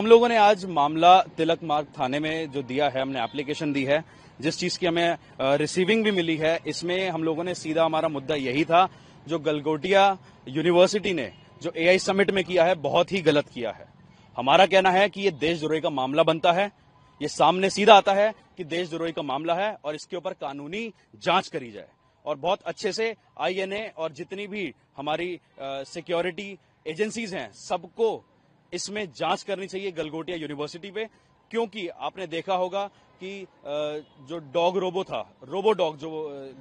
लोगों ने आज मामला तिलक मार्ग थाने में जो दिया है, हमने एप्लीकेशन दी है, जिस चीज की हमें रिसीविंग भी मिली है, इसमें हम लोगों ने सीधा हमारा मुद्दा यही था, जो गलगोटिया यूनिवर्सिटी ने जो एआई समिट में किया है बहुत ही गलत किया है। हमारा कहना है कि ये देशद्रोही का मामला बनता है, ये सामने सीधा आता है कि देशद्रोही का मामला है और इसके ऊपर कानूनी जांच करी जाए और बहुत अच्छे से आईएनए और जितनी भी हमारी सिक्योरिटी एजेंसीज हैं सबको इसमें जांच करनी चाहिए गलगोटिया यूनिवर्सिटी पे, क्योंकि आपने देखा होगा कि जो डॉग रोबो था, रोबो डॉग जो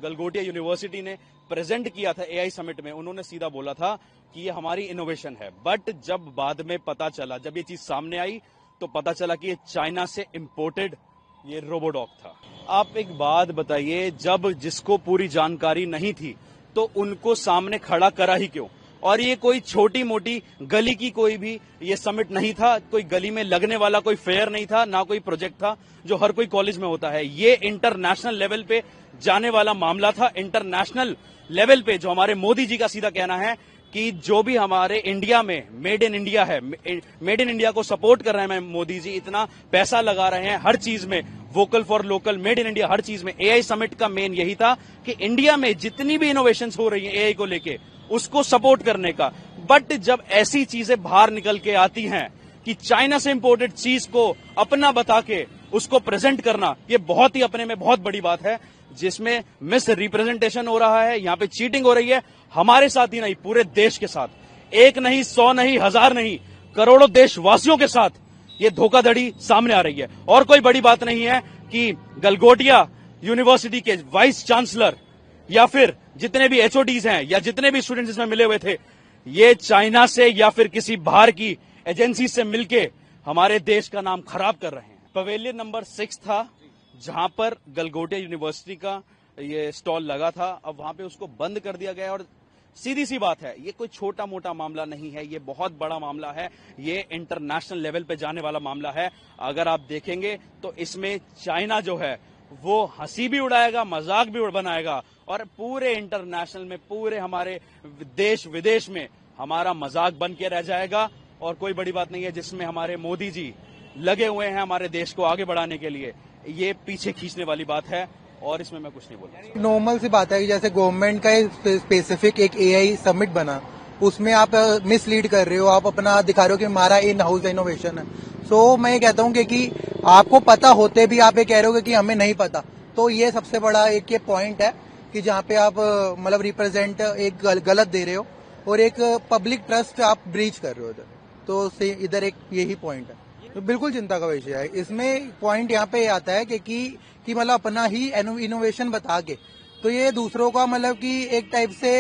गलगोटिया यूनिवर्सिटी ने प्रेजेंट किया था एआई समिट में, उन्होंने सीधा बोला था कि ये हमारी इनोवेशन है। बट जब बाद में पता चला, जब ये चीज सामने आई तो पता चला कि ये चाइना से इंपोर्टेड ये रोबो डॉग था। आप एक बात बताइए, जब जिसको पूरी जानकारी नहीं थी तो उनको सामने खड़ा करा ही क्यों? और ये कोई छोटी मोटी गली की कोई भी ये समिट नहीं था, कोई गली में लगने वाला कोई फेयर नहीं था, ना कोई प्रोजेक्ट था जो हर कोई कॉलेज में होता है। ये इंटरनेशनल लेवल पे जाने वाला मामला था। इंटरनेशनल लेवल पे जो हमारे मोदी जी का सीधा कहना है कि जो भी हमारे इंडिया में मेड इन इंडिया है, मेड इन इंडिया को सपोर्ट कर रहे हैं मोदी जी, इतना पैसा लगा रहे हैं हर चीज में, vocal for local, made in India, हर चीज में। एआई समिट का मेन यही था कि इंडिया में जितनी भी इनोवेशंस हो रही हैं एआई को लेके, उसको सपोर्ट करने का। बट जब ऐसी चीजें बाहर निकल के आती हैं कि चाइना से इंपोर्टेड चीज को अपना बता के उसको प्रेजेंट करना, ये बहुत ही अपने में बहुत बड़ी बात है, जिसमें मिस रिप्रेजेंटेशन हो रहा है, यहाँ पे चीटिंग हो रही है, हमारे साथ ही नहीं पूरे देश के साथ। एक नहीं, 100 नहीं, 1000 नहीं, करोड़ों देशवासियों के साथ ये धोखाधड़ी सामने आ रही है। और कोई बड़ी बात नहीं है कि गलगोटिया यूनिवर्सिटी के वाइस चांसलर या फिर जितने भी एचओडीज हैं या जितने भी स्टूडेंट्स इसमें मिले हुए थे, ये चाइना से या फिर किसी बाहर की एजेंसी से मिलके हमारे देश का नाम खराब कर रहे हैं। पवेलियन नंबर 6 था जहां पर गलगोटिया यूनिवर्सिटी का ये स्टॉल लगा था, अब वहां पे उसको बंद कर दिया गया। और सीधी सी बात है, ये कोई छोटा मोटा मामला नहीं है, ये बहुत बड़ा मामला है, ये इंटरनेशनल लेवल पे जाने वाला मामला है। अगर आप देखेंगे तो इसमें चाइना जो है वो हंसी भी उड़ाएगा, मजाक भी बनाएगा और पूरे इंटरनेशनल में, पूरे हमारे देश विदेश में हमारा मजाक बन के रह जाएगा। और कोई बड़ी बात नहीं है, जिसमें हमारे मोदी जी लगे हुए हैं हमारे देश को आगे बढ़ाने के लिए, ये पीछे खींचने वाली बात है और इसमें मैं कुछ नहीं बोलूंगा। नॉर्मल सी बात है कि जैसे गवर्नमेंट का स्पेसिफिक एक एआई समिट बना, उसमें आप मिसलीड कर रहे हो, आप अपना दिखा रहे हो कि हमारा इन हाउस इनोवेशन है। सो मैं ये कहता हूँ कि आपको पता होते भी आप ये कह रहे हो कि हमें नहीं पता, तो ये सबसे बड़ा एक ये पॉइंट है कि जहाँ पे आप मतलब रिप्रेजेंट एक गलत दे रहे हो और एक पब्लिक ट्रस्ट आप ब्रीच कर रहे हो इधर, तो इधर एक यही पॉइंट है। तो बिल्कुल चिंता का विषय है। इसमें पॉइंट यहाँ पे आता है कि मतलब अपना ही इनोवेशन बता के, तो ये दूसरों का मतलब कि एक टाइप से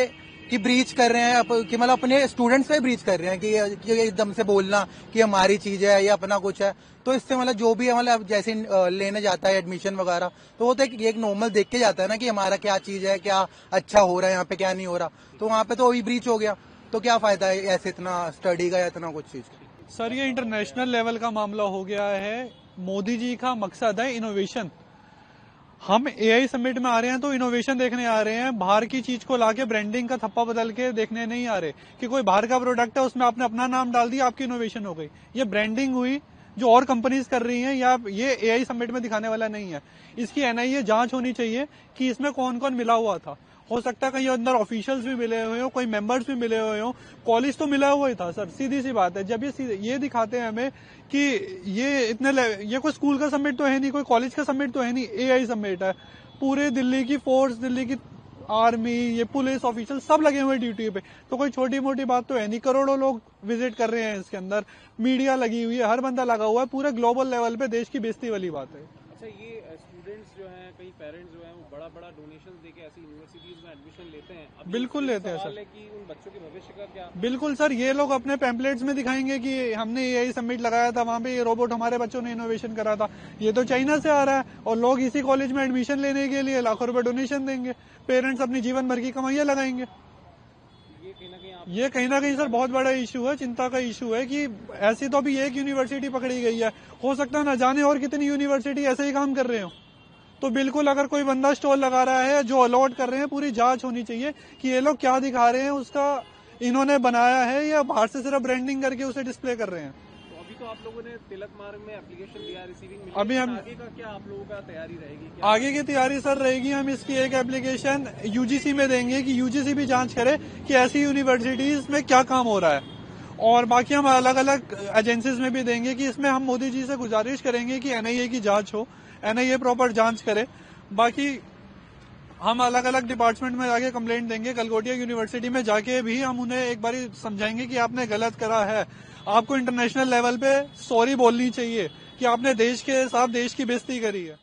कि ब्रीच कर रहे हैं, कि मतलब अपने स्टूडेंट्स पे ब्रीच कर रहे हैं कि एकदम से बोलना कि हमारी चीज है या अपना कुछ है। तो इससे मतलब जो भी मतलब जैसे लेने जाता है एडमिशन वगैरह, तो वो तो एक नॉर्मल देख के जाता है ना कि हमारा क्या चीज है, क्या अच्छा हो रहा है यहाँ पे, क्या नहीं हो रहा। तो वहाँ पे तो वही ब्रीच हो गया, तो क्या फायदा है ऐसे इतना स्टडी का या इतना कुछ चीज का। सर ये इंटरनेशनल लेवल का मामला हो गया है। मोदी जी का मकसद है इनोवेशन। हम एआई समिट में आ रहे हैं तो इनोवेशन देखने आ रहे हैं, बाहर की चीज को लाके ब्रांडिंग का थप्पा बदल के देखने नहीं आ रहे कि कोई बाहर का प्रोडक्ट है उसमें आपने अपना नाम डाल दिया, आपकी इनोवेशन हो गई। ये ब्रांडिंग हुई जो और कंपनीज कर रही हैं, या ये एआई समिट में दिखाने वाला नहीं है। इसकी एनआईए जांच होनी चाहिए कि इसमें कौन कौन मिला हुआ था। हो सकता है कहीं अंदर ऑफिशियल्स भी मिले हुए हो, कोई मेंबर्स भी मिले हुए हो, कॉलेज तो मिला हुआ ही था सर, सीधी सी बात है। जब ये दिखाते हैं हमें कि ये कोई स्कूल का समिट तो है नहीं, कोई कॉलेज का समिट तो है नहीं, एआई समिट है। पूरे दिल्ली की फोर्स, दिल्ली की आर्मी, ये पुलिस ऑफिशियल सब लगे हुए ड्यूटी पे, तो कोई छोटी मोटी बात तो है नहीं। करोड़ों लोग विजिट कर रहे हैं इसके अंदर, मीडिया लगी हुई है, हर बंदा लगा हुआ है, पूरे ग्लोबल लेवल पे देश की बेइज्जती वाली बात है। अच्छा, ये स्टूडेंट्स जो हैं, कई पेरेंट्स जो हैं वो बड़ा बड़ा डोनेशन देके ऐसी यूनिवर्सिटीज में एडमिशन लेते हैं। बिल्कुल लेते हैं सर। कि उन बच्चों के भविष्य का क्या? बिल्कुल सर, ये लोग अपने पैम्पलेट्स में दिखाएंगे कि हमने यही समिट लगाया था, वहाँ पे ये रोबोट हमारे बच्चों ने इनोवेशन करा था। ये तो चाइना से आ रहा है और लोग इसी कॉलेज में एडमिशन लेने के लिए लाखों रुपए डोनेशन देंगे। पेरेंट्स अपनी जीवन भर की कमाइयां लगाएंगे। ये कहीं ना कहीं सर बहुत बड़ा इशू है, चिंता का इशू है कि ऐसी तो अभी एक यूनिवर्सिटी पकड़ी गई है, हो सकता है ना जाने और कितनी यूनिवर्सिटी ऐसे ही काम कर रहे हो। तो बिल्कुल अगर कोई बंदा स्टॉल लगा रहा है, जो अलॉट कर रहे हैं, पूरी जांच होनी चाहिए कि ये लोग क्या दिखा रहे हैं, उसका इन्होंने बनाया है या बाहर से सिर्फ ब्रांडिंग करके उसे डिस्प्ले कर रहे हैं। तो अभी तो आप लोगों ने तिलक मार्ग में एप्लीकेशन दिया, रिसीविंग मिली, अभी हम आगे का क्या आप लोगों का तैयारी रहेगी? आगे की तैयारी सर रहेगी, हम इसकी एक एप्लीकेशन यूजीसी में देंगे कि यूजीसी भी जांच करे कि ऐसी यूनिवर्सिटीज में क्या काम हो रहा है, और बाकी हम अलग अलग एजेंसीज में भी देंगे कि इसमें हम मोदी जी से गुजारिश करेंगे कि एनआईए की जांच हो, एनआईए प्रॉपर जांच करे। बाकी हम अलग अलग डिपार्टमेंट में जाके कंप्लेंट देंगे, गलगोटिया यूनिवर्सिटी में जाके भी हम उन्हें एक बार समझाएंगे कि आपने गलत करा है, आपको इंटरनेशनल लेवल पे सॉरी बोलनी चाहिए कि आपने देश के साथ देश की बेइज्जती करी है।